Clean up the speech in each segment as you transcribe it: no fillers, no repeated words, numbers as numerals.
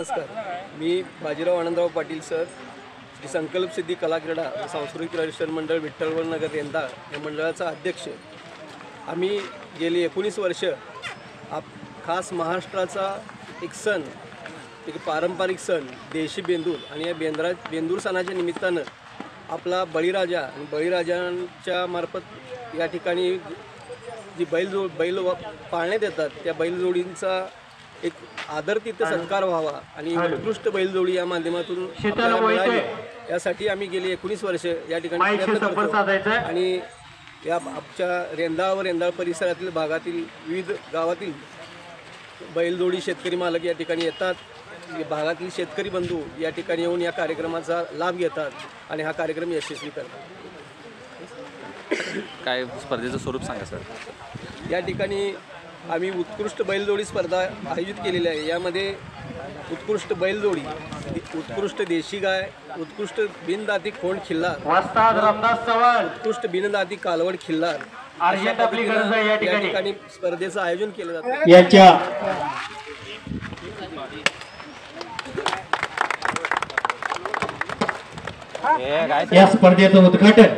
नमस्कार. मी बाजीराव आनंदराव पाटील सर, श्री संकल्प सिद्धी कला क्रीडा सांस्कृतिक प्रशिक्षण मंडळ विठ्ठलवन नगर रेंदा या मंडळाचा अध्यक्ष. आम्ही गेली 19 वर्ष खास महाराष्ट्राचा एक सण, एक पारंपरिक सण देशी बेंदूर, आणि या बेंदूर सणाच्या निमित्तानं आपला बळीराजा आणि बळीराजांच्या मार्फत या ठिकाणी जी बैल पाळण्यात येतात त्या बैलजोडींचा एक आदर तिथं सत्कार व्हावा आणि उत्कृष्ट बैलजोडी या माध्यमातून आपल्याला मिळावी यासाठी आम्ही गेली 19 वर्ष या ठिकाणी प्रयत्न करतो. आणि या आमच्या रेंदाळ व रेंदाळ परिसरातील भागातील विविध गावातील बैलजोडी शेतकरी मालक या ठिकाणी येतात. भागातील शेतकरी बंधू या ठिकाणी येऊन या कार्यक्रमाचा लाभ घेतात आणि हा कार्यक्रम यशस्वी करतात. काय स्पर्धेचं स्वरूप सांगा सर. या ठिकाणी आम्ही उत्कृष्ट बैलजोडी स्पर्धा आयोजित केलेली आहे. यामध्ये उत्कृष्ट बैलजोडी, उत्कृष्ट देशी गाय, उत्कृष्ट बिनदाती खोंड खिल्लार, उत्कृष्ट बिनदाती कालवड खिल्लार या ठिकाणी स्पर्धेचं आयोजन केलं जातं. या स्पर्धेचं उद्घाटन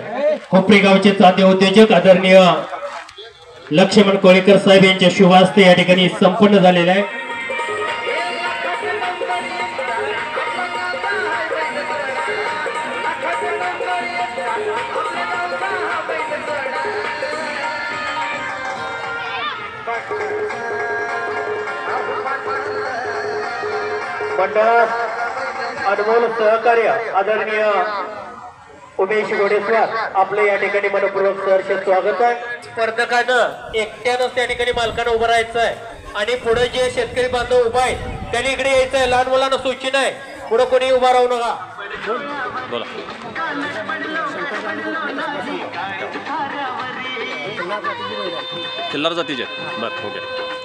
खोपरी गावचे चाते उद्योजक आदरणीय लक्ष्मण कोळेकर साहेब यांच्या शुभ हस्ते या ठिकाणी संपन्न झालेलं आहे. मंडळात अनमोल सहकार्य आदरणीय उमेश गोडेश्वर आपलं या ठिकाणी मनपूर्वक सहर्ष स्वागत आहे. स्पर्धकानं एकट्यानंच त्या ठिकाणी मालकानं उभं राहायचं आहे आणि पुढे जे शेतकरी बांधव उभा आहेत त्यांनी इकडे यायचं आहे. लहान मुलांना सूचना आहे, पुढे कोणी उभा राहू नका. बोला. खिल्लार जातीचे बरं, ओके.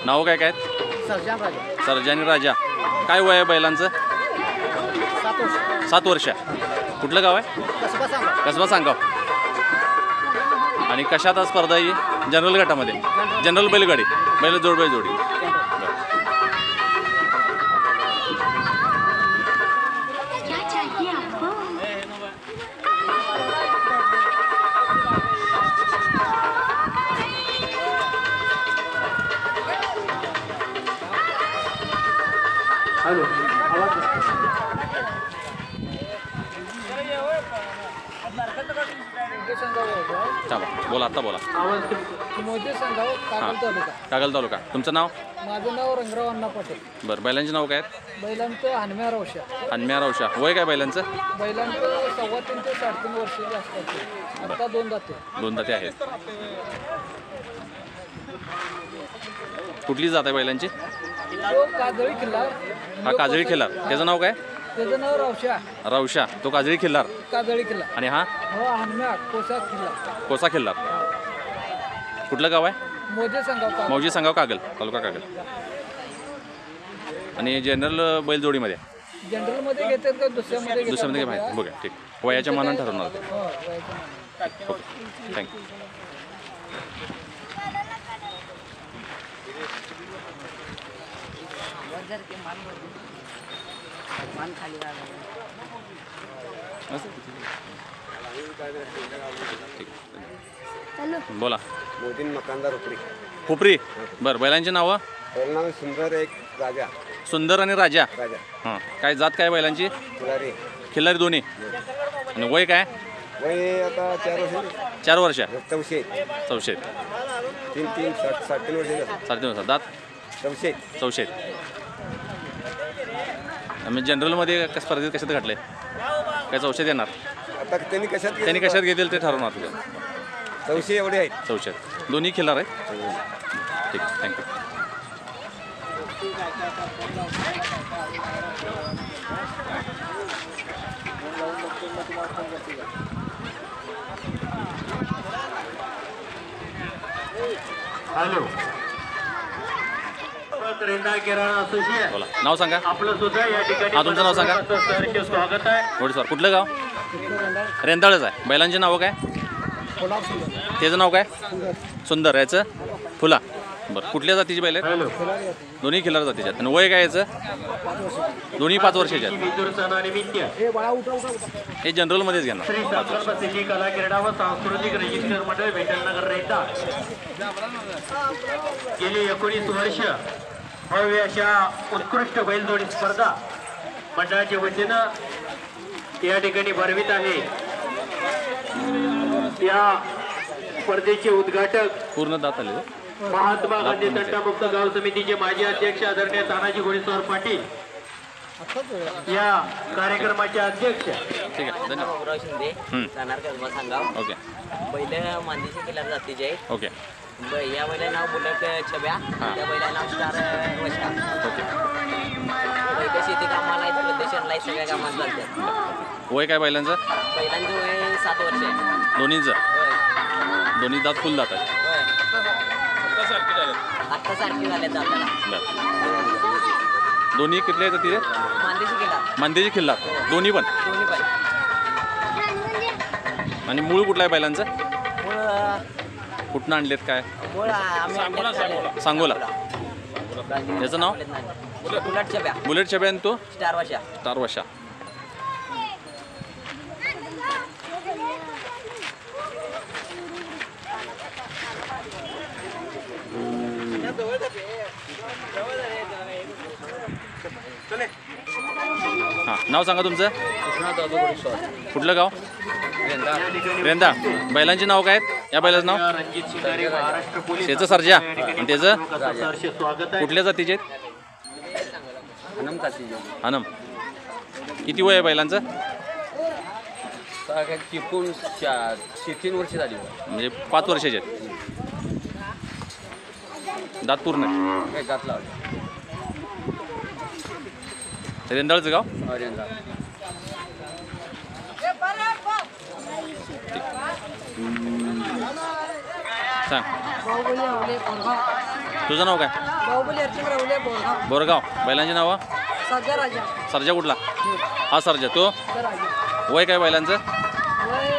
नाव काय काय? सर्जानी राजा. काय वय आहे बैलांचं? 7 वर्ष. कुठलं गाव आहे? कसबा सांगाव. आणि कशात स्पर्धा ही? जनरल गटामध्ये, जनरल बैलगाडी, बैलजोडी. हॅलो, बोला. आता बोला. कागल तालुका. तुमचं नाव? माझं नाव रंगराव अण्णा पाटील. बरं. बैलांचे नाव काय आहेत? बैलांचं हनम्या रवशा. हनम्या रवशा. वय काय बैलांचं? बैलांचं 3.25 ते 3.5 वर्षाचे असतात. आता 2 दाते. 2 दाते आहेत. कुठली जात आहे बैलांची? काजळी खिल्लार. हा काजळी खिल्लार. त्याचं नाव काय? त्याचं नाव रवशा. रवशा. तो काजळी खिल्लार. काजळी खिल्लार. आणि हा? हो, हनम्या कोसा खिल्लार. कोसा खिल्लार. कुठलं गाव आहे? मौजे सांगाव, कागल तालुका, कागल. आणि जनरल बैलजोडीमध्ये? जनरलमध्ये घेतात का दुसऱ्यामध्ये माहिती बघा. ठीक. वयाच्या मानानं ठरवणार. Okay, thank you. बोला. मोदीन मकानदार खोपरी. बरं. बैलांची नावं? नाव सुंदर, एक राजा. सुंदर आणि राजा. हां. काय जात काय बैलांची? खिल्लारी दोन्ही. आणि वय काय? वय आता 4 वर्ष. 4 चौशे. 3 साडेतीन वर्ष. 3.5 दात. 400. आम्ही जनरलमध्ये स्पर्धेत कशात घातले? काय 400 येणार? आता त्यांनी कशात घेतील ते ठरवणार तुझं. 400 एवढे आहेत. 400 दोन्ही खिल्लार आहेत. ठीक. थँक्यू. हॅलो. बोला. नाव सांगा. आपलं सुद्धा या ठिकाणी. हा, तुमचं नाव सांगा. स्वागत आहे. गोडे सर. कुठलं गाव? रेंदाळच आहे. बैलांचे नाव काय? त्याचं नाव काय? सुंदर. याचं? फुला. बरं कुठल्या जातीची बैल आहेत हॅलो दोन्ही खिल्लार जातीचे आहेत आणि वय काय याचं दोन्ही 5 वर्षाचे आहेत विदुर सणानिमित्त हे जनरलमध्येच घेणार श्री संकल्प सिद्धी कला क्रीडा व सांस्कृतिक रजिस्टर मंडळ विठ्ठलनगर रेंदा गेली 19 वर्ष भव्य अशा उत्कृष्ट बैलजोडी स्पर्धा मंडळाच्या वतीनं या ठिकाणी भरवित आहे. या स्पर्धेचे उद्घाटक पूर्ण दात आले महात्मा गांधी तंटामुक्त गाव समितीचे माजी अध्यक्ष आदरणीय तानाजी घोडेस्वार पाटील या कार्यक्रमाचे अध्यक्ष. ठीक आहे धन्यवाद. गौरव शिंदे राहणार कसबा सांगाव. ओके पहिलं मानदेशी किल्लार जातीचे आहेत. ओके या बैला नाव बुलेट छब्या, त्या बैला नाव स्टार वशा. ओके पहिलं शेती कामाला आहेत, प्रदर्शनला आहेत, सगळ्या कामात चालतात. वय काय बैलांचं बैलांचं वय 7 वर्ष आहे. दोन्हीचं होय दोन्ही दात फुल दात आहेत होय आत्ता सारखी झाले दाताला. बरं दोन्ही कुठले आहेत तिथे मानदेशी किल्लार मांदेची खिल्लार दोन्ही पण दोन्ही पण. आणि मूळ कुठला आहे बैलांचं मूळ कुठनं आणलेत काय मूळ आम्ही आणलेत सांगोला याचं नाव बुलेट छब्या, बुलेट छब्या आणि तो स्टार वशा. 4 वर्षा हां नाव सांगा तुमचं कुठलं गाव रेंदा बैलांची नाव काय आहेत या बैलाचं नाव रणजित शिंगारे महाराष्ट्र पोलीस त्याचं सर्जा आणि त्याचं सहर्ष स्वागत आहे. कुठल्या जातीचे आहेत अनम किती वय आहे बैलांचं 3 वर्ष झाली म्हणजे 5 वर्षाचे आहेत दात पूर्ण काय जात लावली रेंदाळचं गाव सांग बाहुबली राहुले बोरगाव. तुझं नाव काय बाहुबली अर्जुन राहुले बोरगाव. बोरगाव बैलांची नावं सध्या राजा सर्जा कुठला हा सर्जा तो सध्या राजा वय काय बैलांचं वय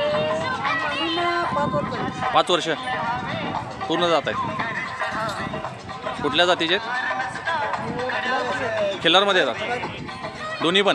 5 वर्ष. 5 वर्ष पूर्ण जात आहेत कुठल्या जातीचे आहेत खिल्लारमध्ये येतात दोन्ही पण